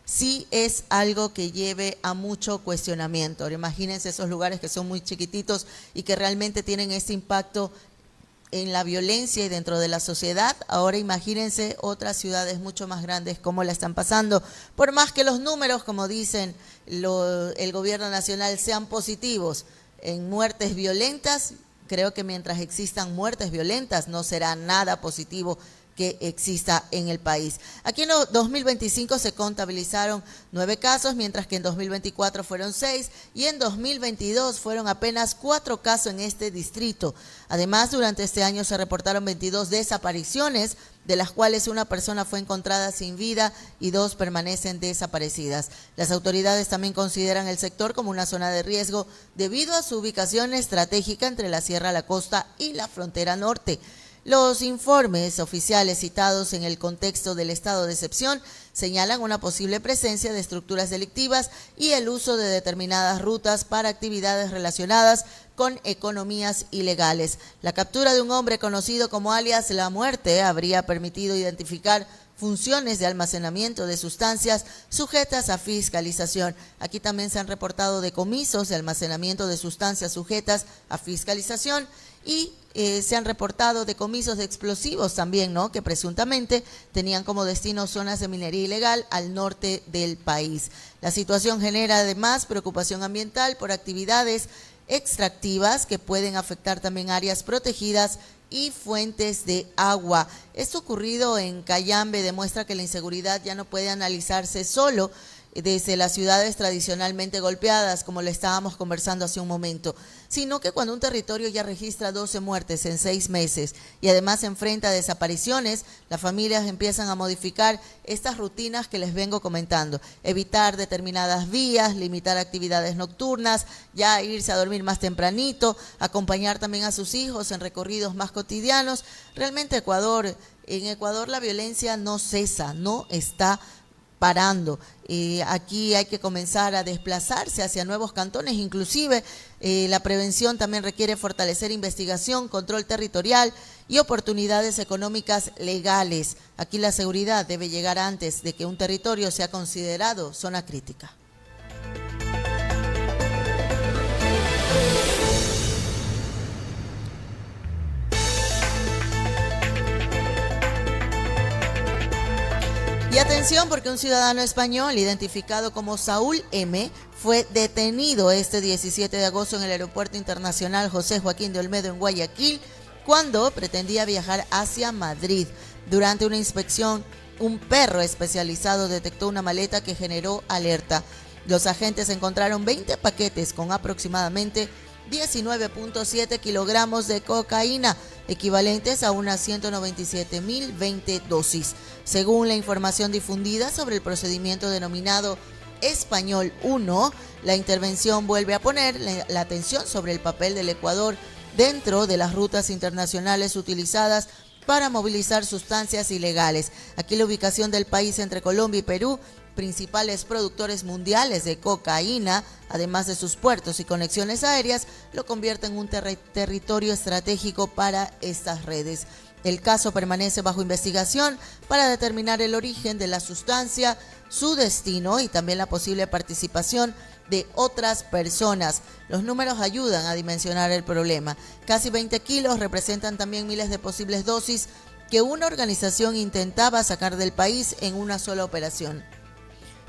sí es algo que lleve a mucho cuestionamiento. Ahora, imagínense esos lugares que son muy chiquititos y que realmente tienen ese impacto en la violencia y dentro de la sociedad. Ahora imagínense otras ciudades mucho más grandes cómo la están pasando. Por más que los números, como dicen el gobierno nacional, sean positivos en muertes violentas, creo que mientras existan muertes violentas no será nada positivo que exista en el país. Aquí en 2025 se contabilizaron 9 casos, mientras que en 2024 fueron 6 y en 2022 fueron apenas 4 casos en este distrito. Además, durante este año se reportaron 22 desapariciones, de las cuales una persona fue encontrada sin vida y 2 permanecen desaparecidas. Las autoridades también consideran el sector como una zona de riesgo debido a su ubicación estratégica entre la Sierra, la costa y la frontera norte. Los informes oficiales citados en el contexto del estado de excepción señalan una posible presencia de estructuras delictivas y el uso de determinadas rutas para actividades relacionadas con economías ilegales. La captura de un hombre conocido como alias La Muerte habría permitido identificar funciones de almacenamiento de sustancias sujetas a fiscalización. Aquí también se han reportado decomisos de almacenamiento de sustancias sujetas a fiscalización y se han reportado decomisos de explosivos también, ¿no?, que presuntamente tenían como destino zonas de minería ilegal al norte del país. La situación genera además preocupación ambiental por actividades extractivas que pueden afectar también áreas protegidas y fuentes de agua. Esto ocurrido en Cayambe demuestra que la inseguridad ya no puede analizarse solo desde las ciudades tradicionalmente golpeadas, como le estábamos conversando hace un momento, sino que cuando un territorio ya registra 12 muertes en 6 meses y además se enfrenta a desapariciones, las familias empiezan a modificar estas rutinas que les vengo comentando, evitar determinadas vías, limitar actividades nocturnas, ya irse a dormir más tempranito, acompañar también a sus hijos en recorridos más cotidianos. Realmente en Ecuador la violencia no cesa, no está parando. Aquí hay que comenzar a desplazarse hacia nuevos cantones, inclusive la prevención también requiere fortalecer investigación, control territorial y oportunidades económicas legales. Aquí la seguridad debe llegar antes de que un territorio sea considerado zona crítica. Y atención, porque un ciudadano español identificado como Saúl M. fue detenido este 17 de agosto en el Aeropuerto Internacional José Joaquín de Olmedo en Guayaquil cuando pretendía viajar hacia Madrid. Durante una inspección, un perro especializado detectó una maleta que generó alerta. Los agentes encontraron 20 paquetes con aproximadamente 19.7 kilogramos de cocaína, equivalentes a unas 197.020 dosis. Según la información difundida sobre el procedimiento denominado Español 1, la intervención vuelve a poner la atención sobre el papel del Ecuador dentro de las rutas internacionales utilizadas para movilizar sustancias ilegales. Aquí la ubicación del país entre Colombia y Perú, principales productores mundiales de cocaína, además de sus puertos y conexiones aéreas, lo convierte en un territorio estratégico para estas redes. El caso permanece bajo investigación para determinar el origen de la sustancia, su destino y también la posible participación de otras personas. Los números ayudan a dimensionar el problema. Casi 20 kilos representan también miles de posibles dosis que una organización intentaba sacar del país en una sola operación.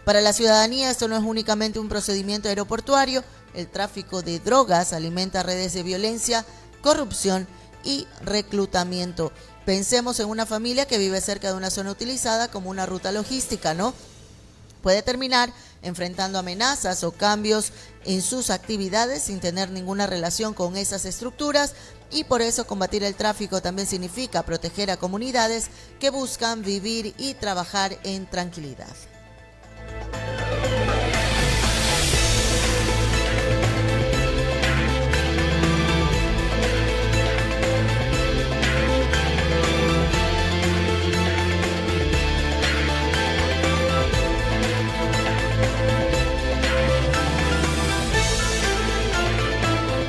Para la ciudadanía esto no es únicamente un procedimiento aeroportuario, el tráfico de drogas alimenta redes de violencia, corrupción y reclutamiento. Pensemos en una familia que vive cerca de una zona utilizada como una ruta logística, ¿no? Puede terminar enfrentando amenazas o cambios en sus actividades sin tener ninguna relación con esas estructuras y por eso combatir el tráfico también significa proteger a comunidades que buscan vivir y trabajar en tranquilidad.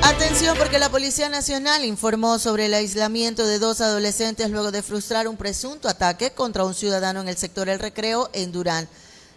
Atención, porque la Policía Nacional informó sobre el aislamiento de 2 adolescentes luego de frustrar un presunto ataque contra un ciudadano en el sector El Recreo en Durán.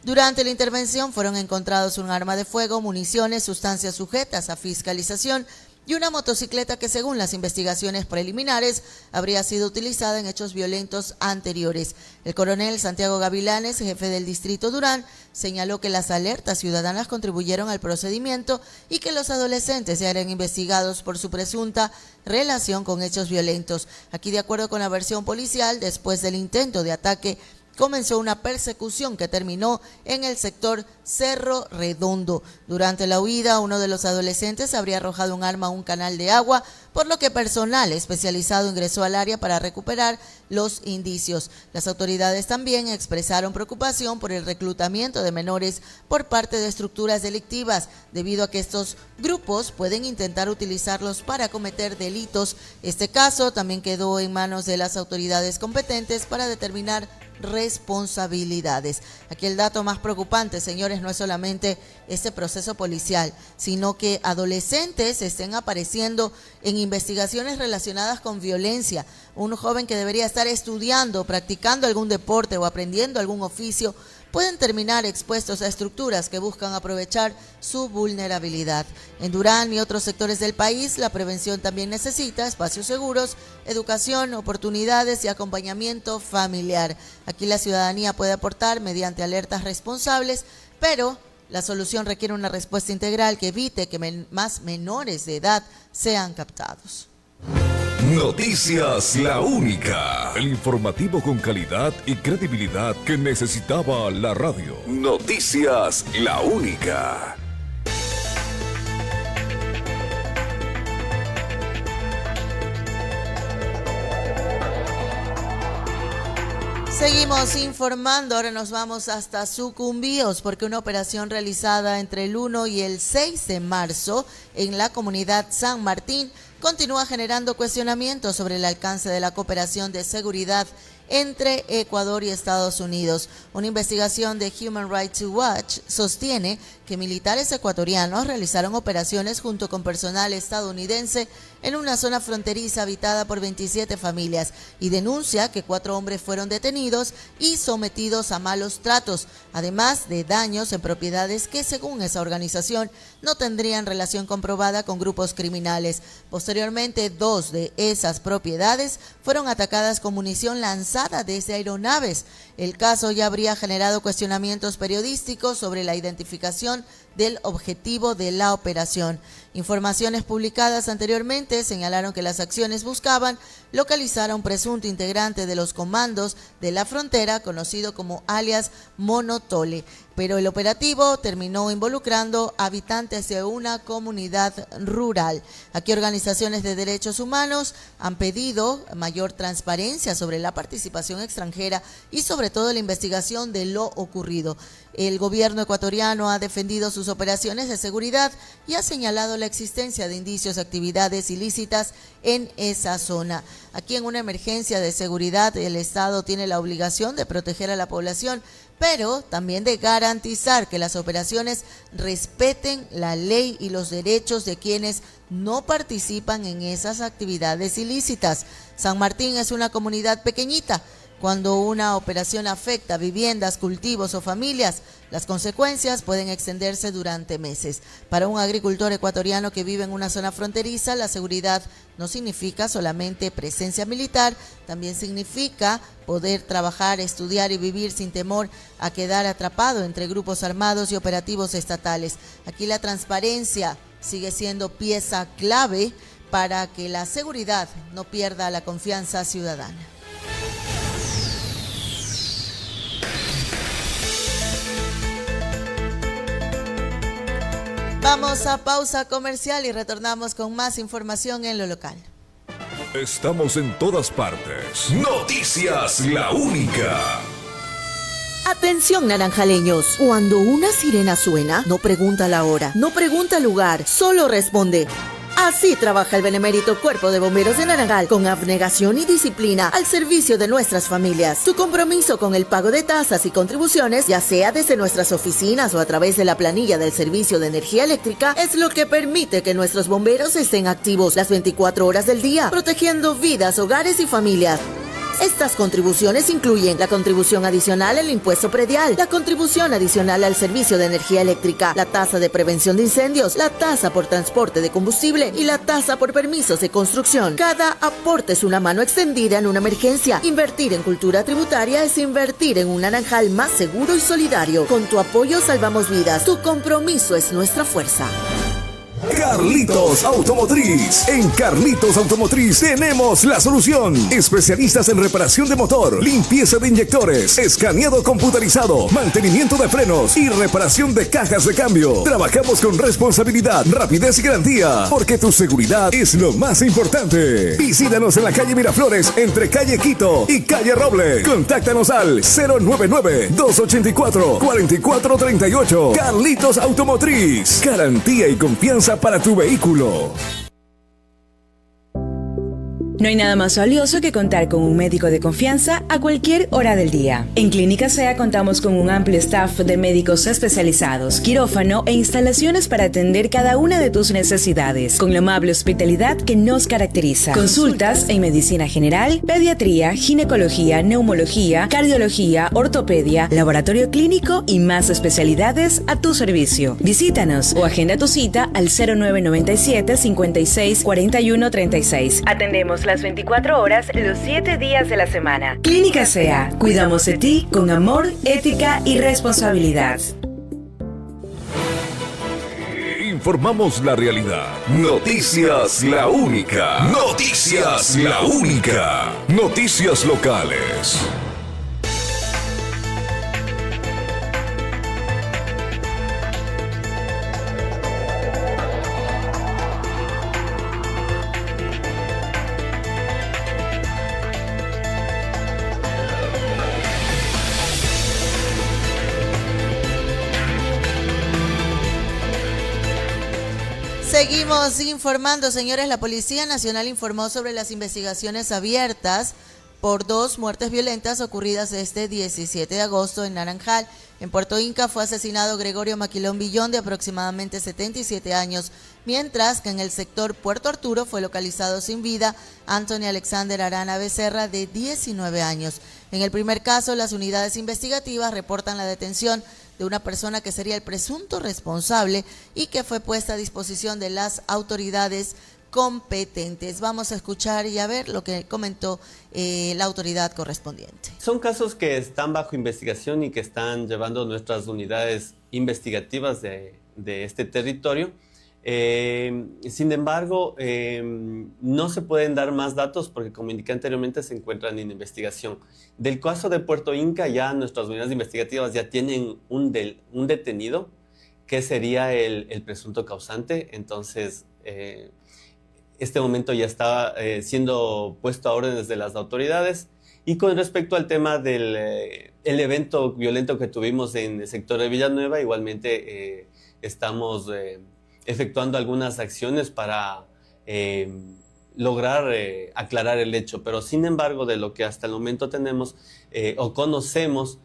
Durante la intervención fueron encontrados un arma de fuego, municiones, sustancias sujetas a fiscalización y una motocicleta que, según las investigaciones preliminares, habría sido utilizada en hechos violentos anteriores. El coronel Santiago Gavilanes, jefe del distrito Durán, señaló que las alertas ciudadanas contribuyeron al procedimiento y que los adolescentes ya eran investigados por su presunta relación con hechos violentos. Aquí, de acuerdo con la versión policial, después del intento de ataque, comenzó una persecución que terminó en el sector Cerro Redondo. Durante la huida, uno de los adolescentes habría arrojado un arma a un canal de agua, por lo que personal especializado ingresó al área para recuperar los indicios. Las autoridades también expresaron preocupación por el reclutamiento de menores por parte de estructuras delictivas, debido a que estos grupos pueden intentar utilizarlos para cometer delitos. Este caso también quedó en manos de las autoridades competentes para determinar responsabilidades. Aquí el dato más preocupante, señores, no es solamente este proceso policial, sino que adolescentes estén apareciendo en investigaciones relacionadas con violencia. Un joven que debería estar estudiando, practicando algún deporte o aprendiendo algún oficio, pueden terminar expuestos a estructuras que buscan aprovechar su vulnerabilidad. En Durán y otros sectores del país, la prevención también necesita espacios seguros, educación, oportunidades y acompañamiento familiar. Aquí la ciudadanía puede aportar mediante alertas responsables, pero la solución requiere una respuesta integral que evite que más menores de edad sean captados. Noticias La Única. El informativo con calidad y credibilidad que necesitaba la radio. Noticias La Única. Seguimos informando, ahora nos vamos hasta Sucumbíos porque una operación realizada entre el 1 y el 6 de marzo en la comunidad San Martín continúa generando cuestionamientos sobre el alcance de la cooperación de seguridad entre Ecuador y Estados Unidos. Una investigación de Human Rights Watch sostiene que militares ecuatorianos realizaron operaciones junto con personal estadounidense en una zona fronteriza habitada por 27 familias y denuncia que 4 hombres fueron detenidos y sometidos a malos tratos, además de daños en propiedades que, según esa organización, no tendrían relación comprobada con grupos criminales. Posteriormente, 2 de esas propiedades fueron atacadas con munición lanzada desde aeronaves. El caso ya habría generado cuestionamientos periodísticos sobre la identificación del objetivo de la operación. Informaciones publicadas anteriormente señalaron que las acciones buscaban localizar a un presunto integrante de los comandos de la frontera, conocido como alias Mono Tole, pero el operativo terminó involucrando habitantes de una comunidad rural. Aquí organizaciones de derechos humanos han pedido mayor transparencia sobre la participación extranjera y sobre todo la investigación de lo ocurrido. El gobierno ecuatoriano ha defendido sus operaciones de seguridad y ha señalado la existencia de indicios de actividades ilícitas en esa zona. Aquí, en una emergencia de seguridad, el Estado tiene la obligación de proteger a la población, pero también de garantizar que las operaciones respeten la ley y los derechos de quienes no participan en esas actividades ilícitas. San Martín es una comunidad pequeñita. Cuando una operación afecta viviendas, cultivos o familias, las consecuencias pueden extenderse durante meses. Para un agricultor ecuatoriano que vive en una zona fronteriza, la seguridad no significa solamente presencia militar, también significa poder trabajar, estudiar y vivir sin temor a quedar atrapado entre grupos armados y operativos estatales. Aquí la transparencia sigue siendo pieza clave para que la seguridad no pierda la confianza ciudadana. Vamos a pausa comercial y retornamos con más información en lo local. Estamos en todas partes. Noticias La Única. Atención, naranjaleños, cuando una sirena suena, no pregunta la hora, no pregunta el lugar, solo responde. Así trabaja el benemérito Cuerpo de Bomberos de Naranjal, con abnegación y disciplina al servicio de nuestras familias. Su compromiso con el pago de tasas y contribuciones, ya sea desde nuestras oficinas o a través de la planilla del Servicio de Energía Eléctrica, es lo que permite que nuestros bomberos estén activos las 24 horas del día, protegiendo vidas, hogares y familias. Estas contribuciones incluyen la contribución adicional al impuesto predial, la contribución adicional al servicio de energía eléctrica, la tasa de prevención de incendios, la tasa por transporte de combustible y la tasa por permisos de construcción. Cada aporte es una mano extendida en una emergencia. Invertir en cultura tributaria es invertir en un Naranjal más seguro y solidario. Con tu apoyo salvamos vidas. Tu compromiso es nuestra fuerza. Carlitos Automotriz. En Carlitos Automotriz tenemos la solución. Especialistas en reparación de motor, limpieza de inyectores, escaneado computarizado, mantenimiento de frenos y reparación de cajas de cambio. Trabajamos con responsabilidad, rapidez y garantía, porque tu seguridad es lo más importante. Visítanos en la calle Miraflores, entre calle Quito y calle Roble. Contáctanos al 099-284-4438. Carlitos Automotriz. Garantía y confianza para tu vehículo. No hay nada más valioso que contar con un médico de confianza a cualquier hora del día. En Clínica SEA contamos con un amplio staff de médicos especializados, quirófano e instalaciones para atender cada una de tus necesidades, con la amable hospitalidad que nos caracteriza. Consultas en medicina general, pediatría, ginecología, neumología, cardiología, ortopedia, laboratorio clínico y más especialidades a tu servicio. Visítanos o agenda tu cita al 0997 56 41 36. Atendemos las 24 horas, los 7 días de la semana. Clínica SEA. Cuidamos de ti con amor, ética y responsabilidad. informamos la realidad. Noticias La Única. Noticias La Única. Noticias locales. Seguimos informando, señores. La Policía Nacional informó sobre las investigaciones abiertas por 2 muertes violentas ocurridas este 17 de agosto en Naranjal. En Puerto Inca fue asesinado Gregorio Maquilón Villón, de aproximadamente 77 años, mientras que en el sector Puerto Arturo fue localizado sin vida Anthony Alexander Arana Becerra, de 19 años. En el primer caso, las unidades investigativas reportan la detención de una persona que sería el presunto responsable y que fue puesta a disposición de las autoridades competentes. Vamos a escuchar y a ver lo que comentó la autoridad correspondiente. Son casos que están bajo investigación y que están llevando nuestras unidades investigativas de este territorio. Sin embargo, no se pueden dar más datos porque, como indiqué anteriormente, se encuentran en investigación. Del caso de Puerto Inca, ya nuestras unidades investigativas ya tienen un detenido, que sería el presunto causante. Entonces, este momento ya está siendo puesto a órdenes de las autoridades. Y con respecto al tema del el evento violento que tuvimos en el sector de Villanueva, igualmente estamos efectuando algunas acciones para lograr aclarar el hecho, pero sin embargo, de lo que hasta el momento tenemos o conocemos,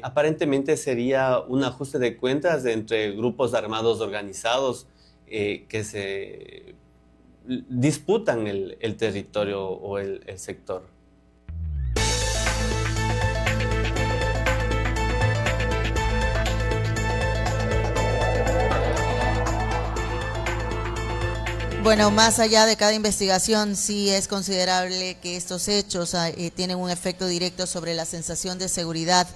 aparentemente sería un ajuste de cuentas entre grupos armados organizados que se disputan el territorio o el sector. Bueno, más allá de cada investigación, sí es considerable que estos hechos tienen un efecto directo sobre la sensación de seguridad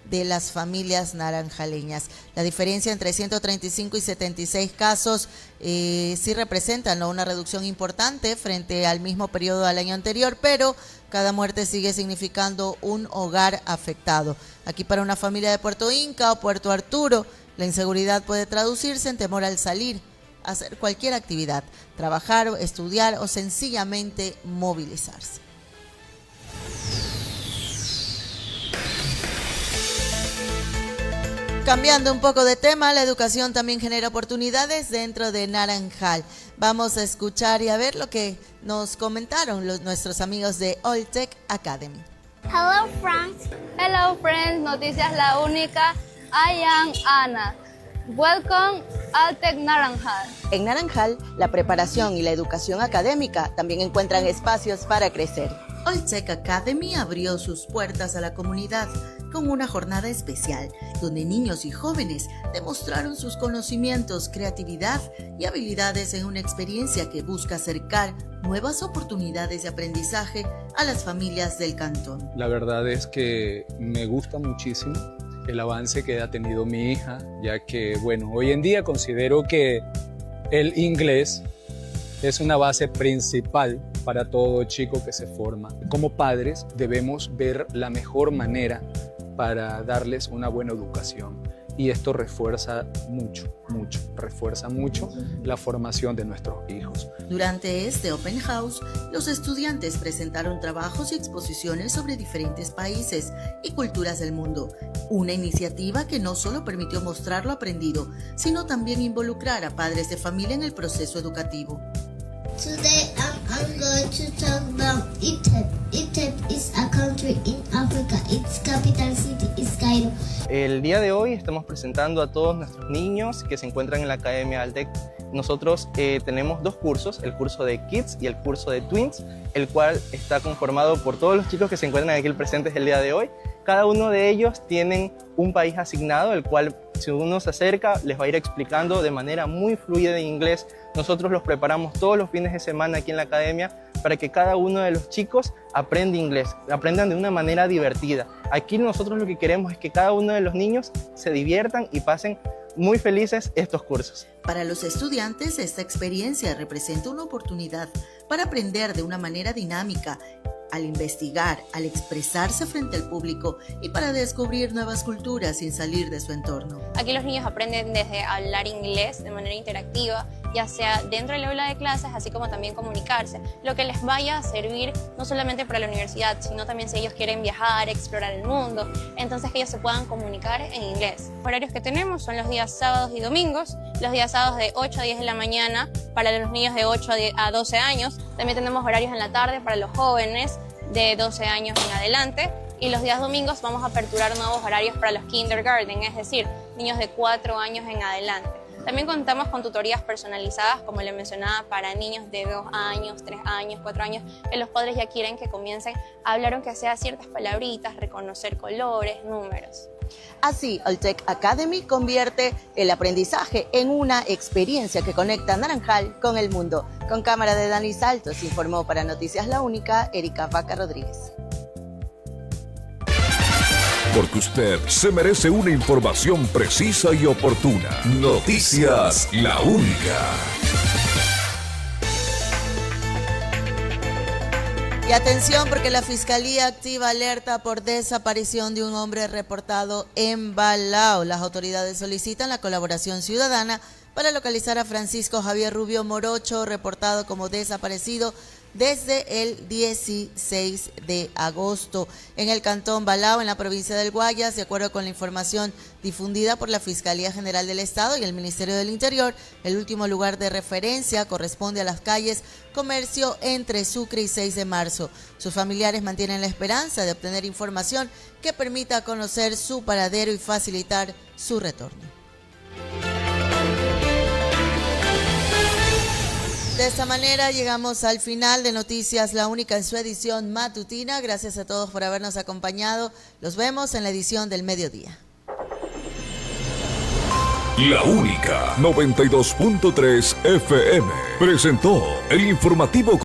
de las familias naranjaleñas. La diferencia entre 135 y 76 casos sí representan, ¿no?, una reducción importante frente al mismo periodo del año anterior, pero cada muerte sigue significando un hogar afectado. Aquí, para una familia de Puerto Inca o Puerto Arturo, la inseguridad puede traducirse en temor al salir, hacer cualquier actividad, trabajar, estudiar o sencillamente movilizarse. Cambiando un poco de tema, la educación también genera oportunidades dentro de Naranjal. Vamos a escuchar y a ver lo que nos comentaron nuestros amigos de Alltech Academy. Hello friends. Hello friends, Noticias La Única. I am Ana. Welcome Alltech Naranjal. En Naranjal, la preparación y la educación académica también encuentran espacios para crecer. Alltech Academy abrió sus puertas a la comunidad con una jornada especial, donde niños y jóvenes demostraron sus conocimientos, creatividad y habilidades en una experiencia que busca acercar nuevas oportunidades de aprendizaje a las familias del cantón. La verdad es que me gusta muchísimo el avance que ha tenido mi hija, ya que, bueno, hoy en día considero que el inglés es una base principal para todo chico que se forma. Como padres debemos ver la mejor manera para darles una buena educación, y esto refuerza mucho la formación de nuestros hijos. Durante este Open House, los estudiantes presentaron trabajos y exposiciones sobre diferentes países y culturas del mundo, una iniciativa que no solo permitió mostrar lo aprendido, sino también involucrar a padres de familia en el proceso educativo. Today I'm going to talk about Egypt. Egypt is a country in Africa. Its capital city is Cairo. El día de hoy estamos presentando a todos nuestros niños que se encuentran en la Academia Alltech. Nosotros tenemos 2 cursos, el curso de Kids y el curso de Twins, el cual está conformado por todos los chicos que se encuentran aquí presentes el día de hoy. Cada uno de ellos tienen un país asignado, el cual, si uno se acerca, les va a ir explicando de manera muy fluida en inglés. Nosotros los preparamos todos los fines de semana aquí en la academia para que cada uno de los chicos aprenda inglés, aprendan de una manera divertida. Aquí nosotros lo que queremos es que cada uno de los niños se diviertan y pasen muy felices estos cursos. Para los estudiantes, esta experiencia representa una oportunidad para aprender de una manera dinámica, al investigar, al expresarse frente al público y para descubrir nuevas culturas sin salir de su entorno. Aquí los niños aprenden desde hablar inglés de manera interactiva, ya sea dentro del aula de clases, así como también comunicarse, lo que les vaya a servir no solamente para la universidad, sino también si ellos quieren viajar, explorar el mundo, entonces que ellos se puedan comunicar en inglés. Los horarios que tenemos son los días sábados y domingos, los días sábados de 8 a 10 de la mañana para los niños de 8 a 12 años, también tenemos horarios en la tarde para los jóvenes de 12 años en adelante, y los días domingos vamos a aperturar nuevos horarios para los kindergarten, es decir, niños de 4 años en adelante. También contamos con tutorías personalizadas, como le mencionaba, para niños de 2 años, 3 años, 4 años, que los padres ya quieren que comiencen a hablar aunque sea ciertas palabritas, reconocer colores, números. Así, Altec Academy convierte el aprendizaje en una experiencia que conecta Naranjal con el mundo. Con cámara de Dani Saltos, informó para Noticias La Única, Erika Vaca Rodríguez. Porque usted se merece una información precisa y oportuna. Noticias La Única. Y atención, porque la Fiscalía activa alerta por desaparición de un hombre reportado en Balao. Las autoridades solicitan la colaboración ciudadana para localizar a Francisco Javier Rubio Morocho, reportado como desaparecido desde el 16 de agosto en el cantón Balao, en la provincia del Guayas. De acuerdo con la información difundida por la Fiscalía General del Estado y el Ministerio del Interior, el último lugar de referencia corresponde a las calles Comercio entre Sucre y 6 de marzo. Sus familiares mantienen la esperanza de obtener información que permita conocer su paradero y facilitar su retorno. De esta manera llegamos al final de Noticias La Única en su edición matutina. Gracias a todos por habernos acompañado. Los vemos en la edición del mediodía. La Única 92.3 FM presentó el informativo